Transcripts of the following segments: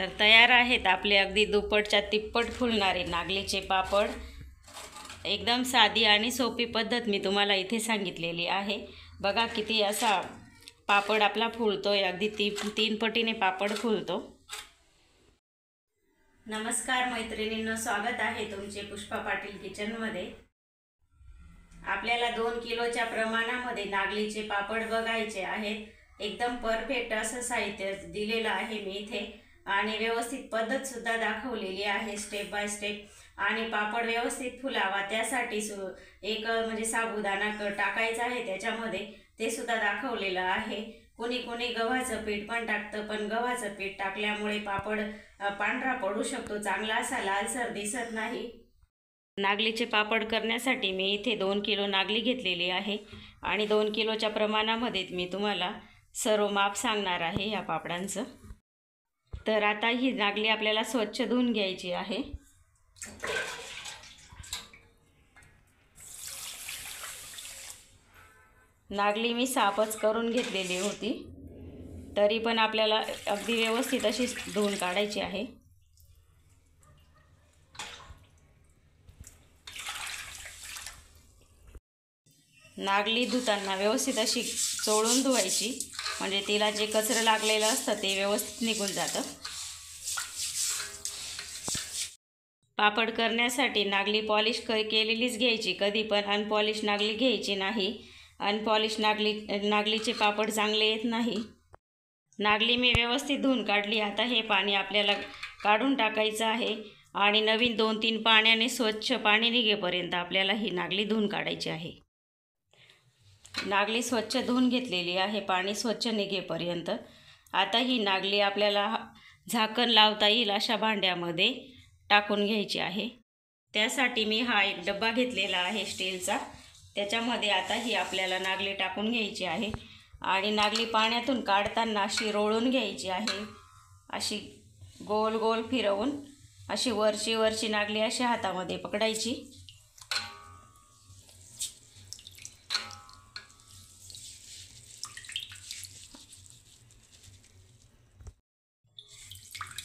तर तयार आहेत आपले अगदी दुप्पटच्या तिप्पट फुलणारे नागलीचे पापड। एकदम साधी आणि सोपी पद्धत मी तुम्हाला इथे सांगितलेली आहे। बघा किती असा पापड आपला फुलतोय, अगदी तीन पटीने पापड फुलतो। नमस्कार मैत्रिणींनो, स्वागत आहे तुमचे पुष्पा पाटील किचनमध्ये। आपल्याला 2 किलोच्या प्रमाणामध्ये नागलीचे पापड बघायचे आहेत। एकदम परफेक्ट असं साहित्य दिलेलं आहे मी इथे आणि व्यवस्थित पद्धत सुद्धा दाखवलेली आहे स्टेप बाय स्टेप। आणि पापड व्यवस्थित फुलावा त्यासाठी एक म्हणजे साबुदाणा टाकायचा आहे त्याच्यामध्ये, ते सुद्धा दाखवलेलं आहे। कोणी गव्हाचं पीठ पण टाकतं, पण गव्हाचं पीठ टाकल्यामुळे पापड पांढरा पडू शकतो, चांगला असा लालसर दिसत नाही। नागलीचे पापड करण्यासाठी मी इथे 2 किलो नागली घेतलेली आहे आणि 2 किलोच्या प्रमाणामध्ये मी तुम्हाला सर्व माप सांगणार आहे या पापडांचं। तर आता ही नागली आपल्याला स्वच्छ धुवून घ्यायची आहे। नागली मी साफच करून घेतलेली होती, तरी पण आपल्याला अगदी व्यवस्थित अशी धुवून काढायची आहे। नागली धुताना व्यवस्थित अशी चोळून धुवायची, म्हणजे तिला जे कचरं लागलेलं असतं ते व्यवस्थित निघून जातं। पापड करण्यासाठी नागली पॉलिश केलेलीच घ्यायची, कधी पण अनपॉलिश नागली घ्यायची नाही। अनपॉलिश नागलीचे पापड चांगले येत नाही। नागली मी व्यवस्थित धुवून काढली। आता हे पाणी आपल्याला काढून टाकायचं आहे आणि नवीन 2-3 पाण्याने स्वच्छ पाणी निघेपर्यंत आपल्याला ही नागली धुवून काढायची आहे। नागली स्वच्छ धुवून घेतलेली आहे पाणी स्वच्छ निघेपर्यंत। आता ही नागली आपल्याला झाकण लावता येईल अशा भांड्यामध्ये टाकून घ्यायची आहे। त्यासाठी मी हा एक डब्बा घेतलेला आहे स्टीलचा, त्याच्यामध्ये आता ही आपल्याला नागली टाकून घ्यायची आहे आणि नागली पाण्यातून काढताना अशी रोळून घ्यायची आहे। अशी गोल गोल फिरवून अशी वरची नागली अशी हातामध्ये पकडायची।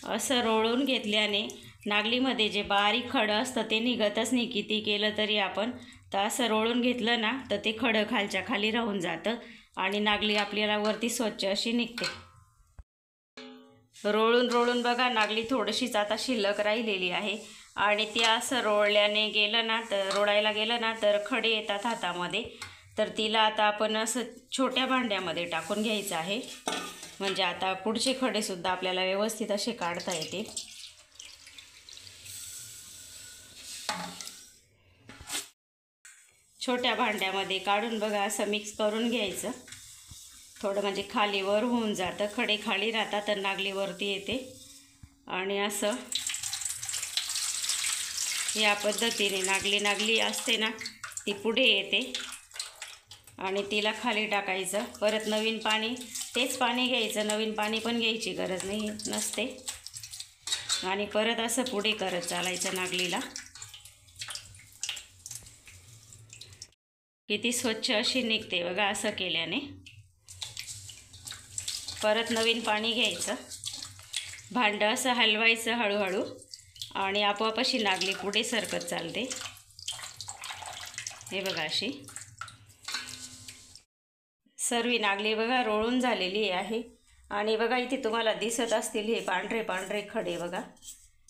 असं रोळून घेतल्याने नागलीमध्ये जे बारीक खडं असतं ते निघतच नाही, किती केलं तरी आपण। तर असं रोळून घेतलं ना तर ते खडं खालच्या खाली राहून जातं आणि नागली आपल्याला वरती स्वच्छ अशी निघते। रोळून बघा नागली थोडीशीच आता शिल्लक राहिलेली आहे आणि ती असं रोळायला गेलं ना तर खडे येतात हातामध्ये। तर तिला आता आपण असं छोट्या भांड्यामध्ये टाकून घ्यायचं आहे, म्हणजे आता पुढचे खडे सुद्धा आपल्याला व्यवस्थित असे काढता येते। छोट्या भांड्यामध्ये काढून बघा असं मिक्स करून घ्यायचं, थोडं म्हणजे खाली वर होऊन जातं, खडे खाली राहतात तर नागली वरती येते। आणि असं या पद्धतीने नागली असते ना ती पुढे येते आणि तिला खाली टाकायचं। परत नवीन पाणी, तेच पाणी घ्यायचं, नवीन पाणी पण घ्यायची गरज नसते आणि परत असं पुढे करत चालायचं नागलीला। किती स्वच्छ अशी निघते बघा असं केल्याने। परत नवीन पाणी घ्यायचं, भांडं असं हलवायचं हळूहळू आणि आपोआप अशी नागली पुढे सरकत चालते। हे बघा अशी सर्व नागली बघा रोळून झालेली आहे। आणि बघा इथे तुम्हाला दिसत असतील हे पांढरे खडे, बघा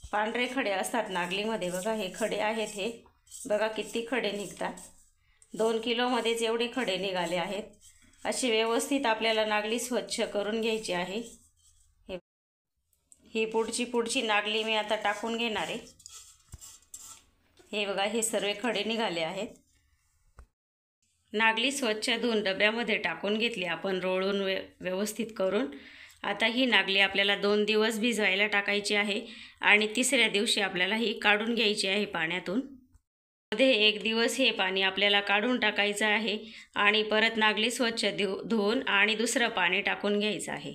पांढरे खडे असतात नागलीमध्ये। बघा हे खडे आहेत, हे बघा किती खडे निघतात। 2 किलोमध्येच एवढे खडे निघाले आहेत। अशी व्यवस्थित आपल्याला नागली स्वच्छ करून घ्यायची आहे। ही पुढची नागली मी आता टाकून घेणार आहे। हे बघा हे सर्व खडे निघाले आहेत। नागली स्वच्छ धुवून डब्यामध्ये टाकून घेतली आपण रोळून व्यवस्थित करून। आता ही नागली आपल्याला 2 दिवस भिजवायला टाकायची आहे आणि 3ऱ्या दिवशी आपल्याला ही काढून घ्यायची आहे पाण्यातून। मध्ये 1 दिवस हे पाणी आपल्याला काढून टाकायचं आहे आणि परत नागली स्वच्छ धुवून आणि दुसरं पाणी टाकून घ्यायचं आहे।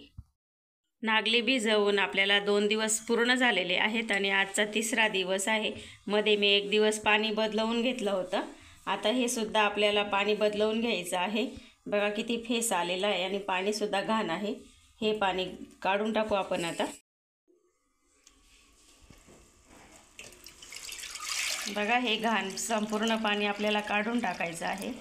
नागली भिजवून आपल्याला 2 दिवस पूर्ण झालेले आहेत आणि आजचा 3रा दिवस आहे। मध्ये मी 1 दिवस पाणी बदलवून घेतलं होतं, आता हे सुद्धा आपल्याला पाणी बदलवून घ्यायचं आहे। बघा किती फेस आलेला आहे आणि पाणी सुद्धा घाण आहे, हे पाणी काढून टाकू आपण आता। बघा, हे घाण संपूर्ण पाणी आपल्याला काढून टाकायचं आहे.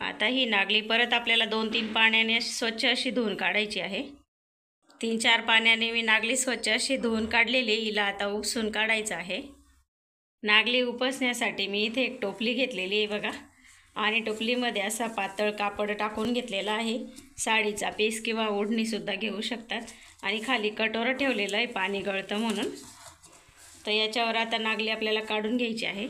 आता ही नागली परत आपल्याला 2-3 पाण्याने स्वच्छ अशी धुवून काढायची आहे. 3-4 पाण्याने मी नागली स्वच्छ अशी धुवून काढलेली. हिला आता उपसून काढायचं आहे. नागली उपसण्यासाठी मी इथे एक टोपली घेतलेली आहे बघा, आणि टोपलीमध्ये असा पातळ कापड टाकून घेतलेला आहे. साडीचा पीस किंवा ओढणीसुद्धा घेऊ शकतात. आणि खाली कटोरं ठेवलेलं आहे पाणी गळतं म्हणून. तर याच्यावर आता नागली आपल्याला काढून घ्यायची आहे.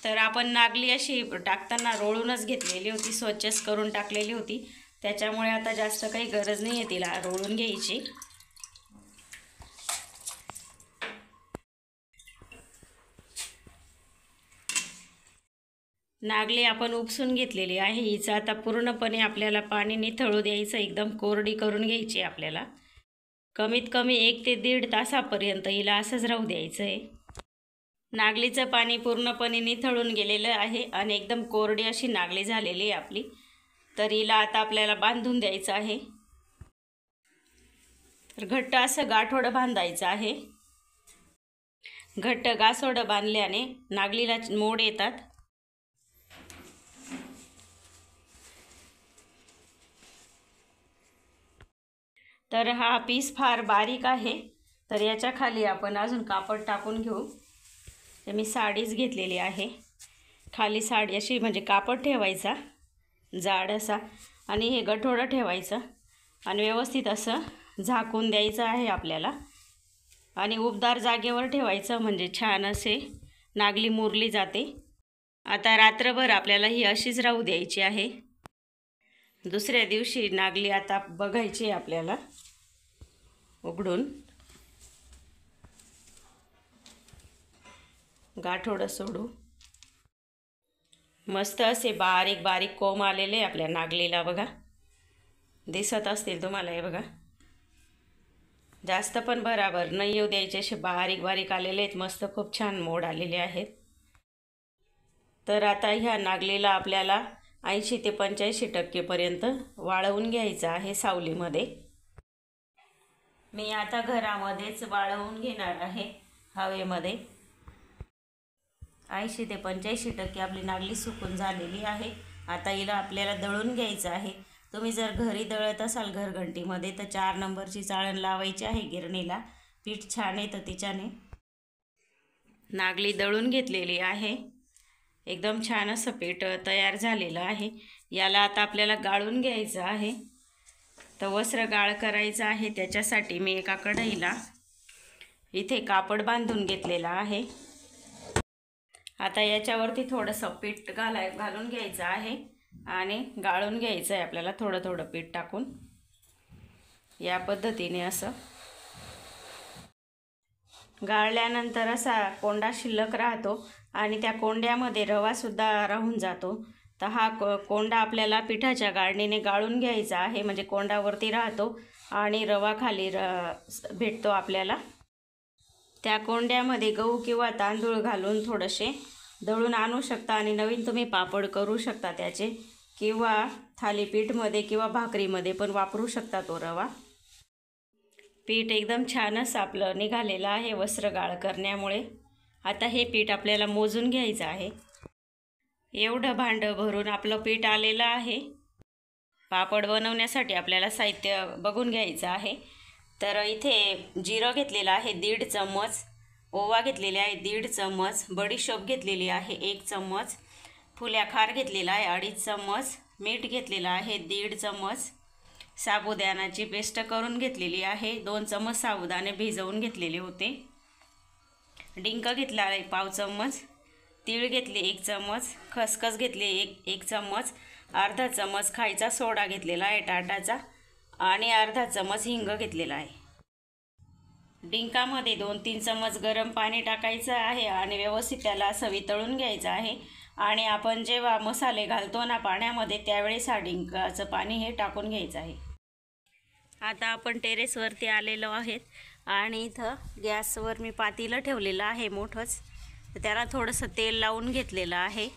तर आपण नागली अशी टाकताना रोळूनच घेतलेली होती, स्वच्छच करून टाकलेली होती. त्याच्यामुळे आता जास्त काही गरज नाही आहे तिला रोळून घ्यायची. नागली आपण उपसून घेतलेली आहे. हिचं आता पूर्णपणे आपल्याला पाणी निथळू द्यायचं, एकदम कोरडी करून घ्यायची आपल्याला. कमीत कमी 1 ते 1.5 तासापर्यंत हिला असंच राहू द्यायचं आहे. नागलीचं पाणी पूर्णपणे निथळून गेलेलं आहे आणि एकदम कोरडी अशी नागली झालेली आहे आपली. तर हिला आता आपल्याला बांधून द्यायचं आहे. तर घट्ट असं गाठोडं बांधायचं आहे. घट्ट गासोडं बांधल्याने नागलीला मोड येतात. तर हा पीस फार बारीक आहे, तर याच्या खाली आपण अजून कापड टाकून घेऊ. तर मी साडीच घेतलेली आहे. खाली साडी अशी म्हणजे कापड ठेवायचा जाड असा, आणि हे गठोडं ठेवायचं आणि व्यवस्थित असं झाकून द्यायचं आहे आपल्याला. आणि उबदार जागेवर ठेवायचं, म्हणजे छान असे नागली मुरली जाते. आता रात्रभर आपल्याला ही अशीच राहू द्यायची आहे. दुसऱ्या दिवशी नागली आता बघायची आपल्याला उघडून. गाठोडं सोडू. मस्त असे बारीक बारीक कोंब आलेले आपल्या नागलीला बघा, दिसत असतील तुम्हाला. हे बघा, जास्त पण बराबर नाही येऊ द्यायचे, असे बारीक बारीक आलेले आहेत. मस्त खूप छान मोड आलेले आहेत. तर आता ह्या नागलीला आपल्याला 80 ते 85% वाळवून घ्यायचं आहे सावलीमध्ये. मी आता घरामध्येच वाळवून घेणार आहे हवेमध्ये. 80 ते 85% आपली नागली सुकून झालेली आहे. आता हिला आपल्याला दळून घ्यायचं आहे. तुम्ही जर घरी दळत असाल घरघंटीमध्ये तर 4 नंबरची चाळण लावायची आहे गिरणीला. पीठ छान येतं तिच्याने. नागली दळून घेतलेली आहे. एकदम छान असं पीठ तयार झालेलं आहे. याला आता आपल्याला गाळून घ्यायचं आहे. तर वस्त्र गाळ करायचं आहे. त्याच्यासाठी मी एका कढईला इथे कापड बांधून घेतलेला आहे. आता याच्यावरती थोडंसं पीठ घालून घ्यायचं आहे आणि गाळून घ्यायचं आहे आपल्याला, थोडं थोडं पीठ टाकून. या पद्धतीने असं गाळल्यानंतर असा कोंडा शिल्लक राहतो आणि त्या कोंड्यामध्ये रवासुद्धा राहून जातो. तर हा कोंडा आपल्याला पिठाच्या गाळणीने गाळून घ्यायचा आहे, म्हणजे कोंडावरती राहतो आणि रवा खाली भेटतो आपल्याला. त्या कोंड्यामध्ये गहू किंवा तांदूळ घालून थोडेसे दळून आणू शकता आणि नवीन तुम्ही पापड करू शकता त्याचे, किंवा थालीपीठमध्ये किंवा भाकरीमध्ये पण वापरू शकता तो रवा. पीठ एकदम छानच आपलं निघालेलं आहे वस्त्र गाळ करण्यामुळे. आता हे पीठ आपल्याला मोजून घ्यायचं आहे. एवढं भांडं भरून आपलं पीठ आलेलं आहे. पापड बनवण्यासाठी आपल्याला साहित्य बघून घ्यायचं आहे. तर इथे जिरं घेतलेलं आहे 1.5 चम्मच, ओवा घेतलेला आहे 1.5 चम्मच, बडीशोप घेतलेली आहे 1 चम्मच, फुल्या खार घेतलेला आहे 2.5 चम्मच, मीठ घेतलेलं आहे 1.5 चम्मच, साबुदाण्याची पेस्ट करून घेतलेली आहे 2 चम्मच, साबुदाणे भिजवून घेतलेले होते, डिंक घेतला आहे 1/2 चम्मच, तीळ घेतले 1 चम्मच, खसखस घेतले 1 चम्मच, अर्धा चम्मच खायचा सोडा घेतलेला आहे टाटाचा आणि अर्धा चम्मच हिंग घेतलेला आहे. डिंकामध्ये 2-3 चम्मच गरम पाणी टाकायचं आहे आणि व्यवस्थित त्याला असं वितळून घ्यायचं आहे. आणि आपण जेव्हा मसाले घालतो ना पाण्यामध्ये त्यावेळेस हा डिंकाचं पाणी हे टाकून घ्यायचं आहे. आता आपण टेरेसवरती आलेलो आहेत आणि इथं गॅसवर मी पातेलं ठेवलेलं आहे मोठंच. त्याला थोडंसं तेल लावून घेतलेलं आहे.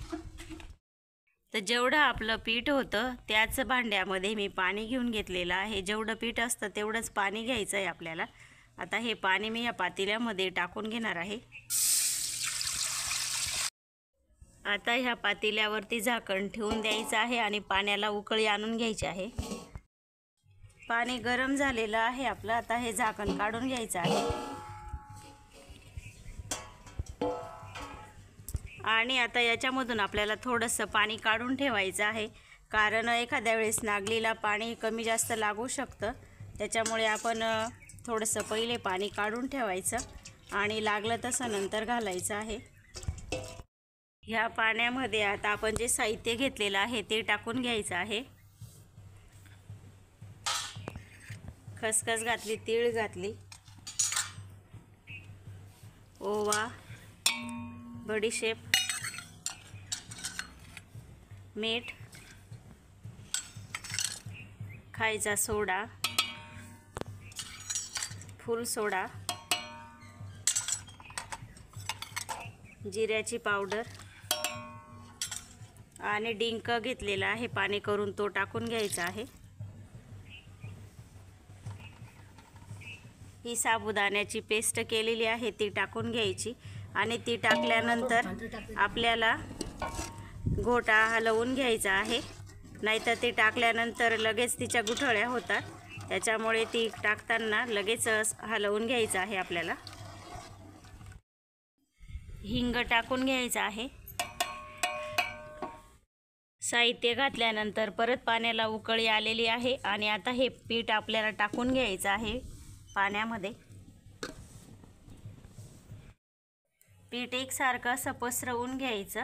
तर जेवढं आपलं पीठ होतं त्याच भांड्यामध्ये मी पाणी घेऊन घेतलेलं आहे। जेवढं पीठ असतं तेवढंच पाणी घ्यायचं आहे आपल्याला। आता हे पाणी मी या पातेल्यामध्ये टाकून घेणार आहे। आता ह्या पातेल्यावरती झाकण ठेवून द्यायचं आहे आणि पाण्याला उकळी आणून घ्यायची आहे। पाणी गरम झालेलं आहे आपलं। आता हे झाकण काढून घ्यायचं आहे आणि आता याच्यामधून आपल्याला थोडंसं पाणी काढून ठेवायचं आहे, कारण एखाद्या वेळेस नागलीला पाणी कमी जास्त लागू शकतं। त्याच्यामुळे आपण थोडंसं पहिले पाणी काढून ठेवायचं आणि लागलं तसं नंतर घालायचं आहे। ह्या पाण्यामध्ये आता आपण जे साहित्य घेतलेलं आहे ते टाकून घ्यायचं आहे। खसखस घातली, तीळ घातली, ओवा, बडीशेप, मीठ, खायचा सोडा, फूल सोडा, जिऱ्याची पावडर आणि डिंक घेतलेला आहे पाणी करून, तो टाकून घ्यायचा आहे। ही साबुदाण्याची पेस्ट केलेली आहे ती टाकून घ्यायची आणि ती टाकल्यानंतर आपल्याला घोटा हलवून घ्यायचा आहे, नाहीतर ते टाकल्यानंतर लगेच तिच्या गुठळ्या होतात। त्याच्यामुळे ती टाकताना लगेच हलवून घ्यायचं आहे आपल्याला। हिंग टाकून घ्यायचं आहे। साहित्य घातल्यानंतर परत पाण्याला उकळी आलेली आहे आणि आता हे पीठ आपल्याला टाकून घ्यायचं आहे पाण्यामध्ये। पीठ एकसारखं असं पसरवून घ्यायचं।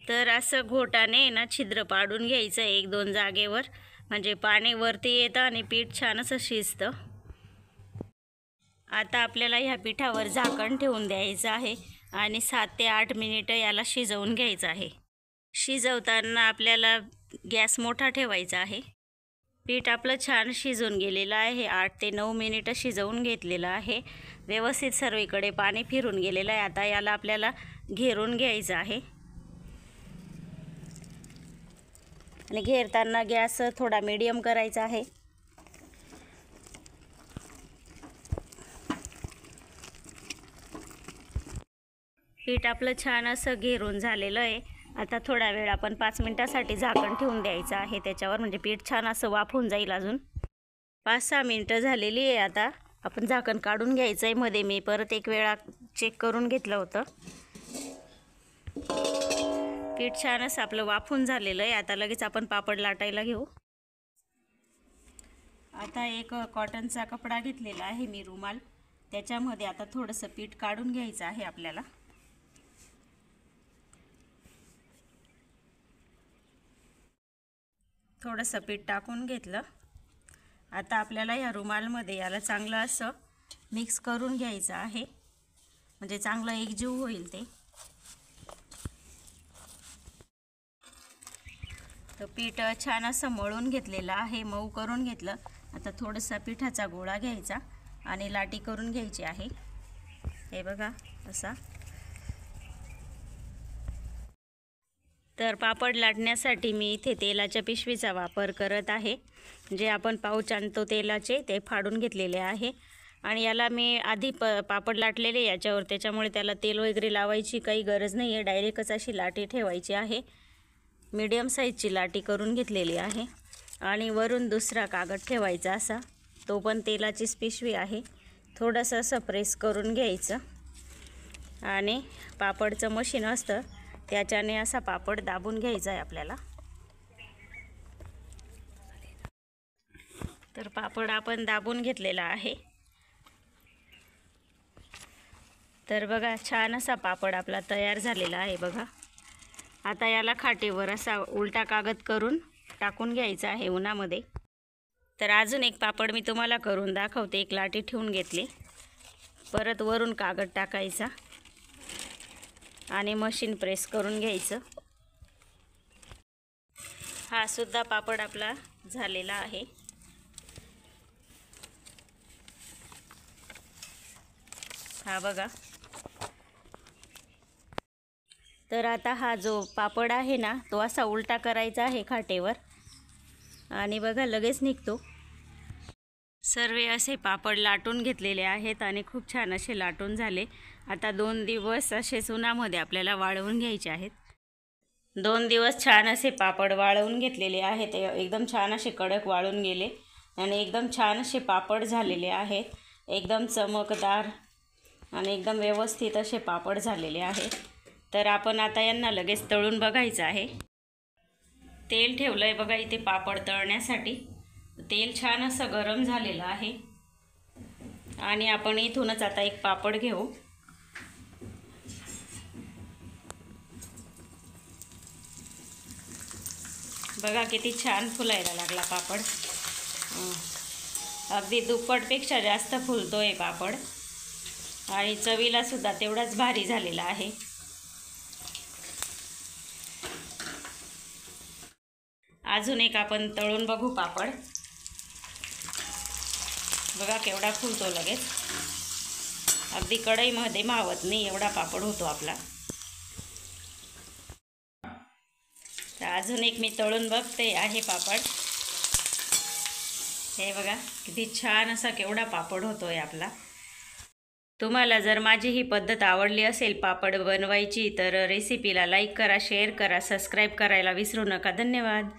तर असं घोटाने ना छिद्र पाडून घ्यायचं 1-2 जागेवर, म्हणजे पाणी वरती येतं आणि पीठ छान असं शिजतं। आता आपल्याला ह्या पिठावर झाकण ठेवून द्यायचं आहे आणि 7 ते 8 मिनिटं याला शिजवून घ्यायचं आहे। शिजवताना आपल्याला गॅस मोठा ठेवायचा आहे। पीठ आपलं छान शिजून गेलेलं आहे। 8 ते 9 मिनिटं शिजवून घेतलेलं आहे। व्यवस्थित सर्वीकडे पाणी फिरून गेलेलं आहे। आता याला आपल्याला घेरून घ्यायचं आहे आणि घेरताना गॅस थोडा मीडियम करायचा आहे। पीठ आपलं छान असं घेरून झालेलं आहे। आता थोडा वेळ आपण 5 मिनिटासाठी झाकण ठेवून द्यायचं आहे त्याच्यावर, म्हणजे पीठ छान असं वाफून जाईल। अजून 5-6 मिनिटं झालेली आहे। आता आपण झाकण काढून घ्यायचं आहे। मध्ये मी परत एक वेळा चेक करून घेतलं होतं। पीठ छान असं आपलं वाफून झालेलं आहे। आता लगेच आपण पापड लाटायला घेऊ। आता एक कॉटनचा कपडा घेतलेला आहे मी, रुमाल, त्याच्यामध्ये आता थोडंसं पीठ काढून घ्यायचं आहे आपल्याला। थोडंसं पीठ टाकून घेतलं। आता आपल्याला या रुमालमध्ये याला चांगलं असं मिक्स करून घ्यायचं आहे, म्हणजे चांगलं एकजीव होईल ते। तर पीठ छान असं मळून घेतलेलं आहे, मऊ करून घेतलं। आता थोडासा पिठाचा गोळा घ्यायचा आणि लाटी करून घ्यायची आहे। हे बघा असा। तर पापड लाटण्यासाठी मी इथे तेलाच्या पिशवीचा वापर करत आहे। जे आपण पाऊच आणतो तेलाचे ते फाडून घेतलेले आहे आणि याला मी आधी पापड लाटलेले याच्यावर, त्याच्यामुळे त्याला तेल वगैरे लावायची काही गरज नाही आहे। डायरेक्टच अशी लाटी ठेवायची आहे। मीडियम साईजची लाटी करून घेतलेली आहे आणि वरून दुसरा कागद ठेवायचा असा, तो पण तेलाचीच पिशवी आहे। थोडंसं असं प्रेस करून घ्यायचं आणि पापडचं मशीन असतं त्याच्याने असा पापड दाबून घ्यायचा आहे आपल्याला। तर पापड आपण दाबून घेतलेला आहे। तर बघा छान असा पापड आपला तयार झालेला आहे बघा। आता याला खाटेवर असा उलटा कागद करून टाकून घ्यायचा आहे उन्हामध्ये। तर अजून एक पापड मी तुम्हाला करून दाखवते। एक लाटी ठेवून घेतली, परत वरून कागद टाकायचा आणि मशीन प्रेस करून घ्यायचं। हा सुद्धा पापड आपला झालेला आहे। हा बघा। तर आता हा जो पापड आहे ना तो असा उलटा करायचा आहे खाटेवर आणि बघा लगेच निघतो। सर्व असे पापड लाटून घेतलेले आहेत आणि खूप छान असे लाटून झाले। आता 2 दिवस असे उन्हामध्ये आपल्याला वाळवून घ्यायचे आहेत। 2 दिवस छान असे पापड वाळवून घेतलेले आहेत, एकदम छान असे कडक वाळून गेले आणि एकदम छान असे पापड झालेले आहेत, एकदम चमकदार आणि एकदम व्यवस्थित असे पापड झालेले आहेत। तर आपण आता यांना लगेच तळून बघायचं आहे। तेल ठेवलंय बघा इथे पापड तळण्यासाठी। तेल छान असं गरम झालेलं आहे आणि आपण इथूनच आता एक पापड घेऊ। बघा किती छान फुलायला लागला पापड, अगदी दुप्पटपेक्षा जास्त फुलतोय पापड आणि चवीला सुद्धा तेवढाच भारी झालेला आहे। अजून एक आपण तळून बघू पापड। बघा केवढा फुलतो लगेच, अगदी कढईमध्ये मावत नाही एवढा पापड होतो आपला। तर अजून एक मी तळून बघते आहे पापड। हे बघा किती छान असा केवढा पापड होतोय आपला। तुम्हाला जर माझी ही पद्धत आवडली असेल पापड बनवायची तर रेसिपीला लाईक करा, शेअर करा, सबस्क्राईब करायला विसरू नका। धन्यवाद।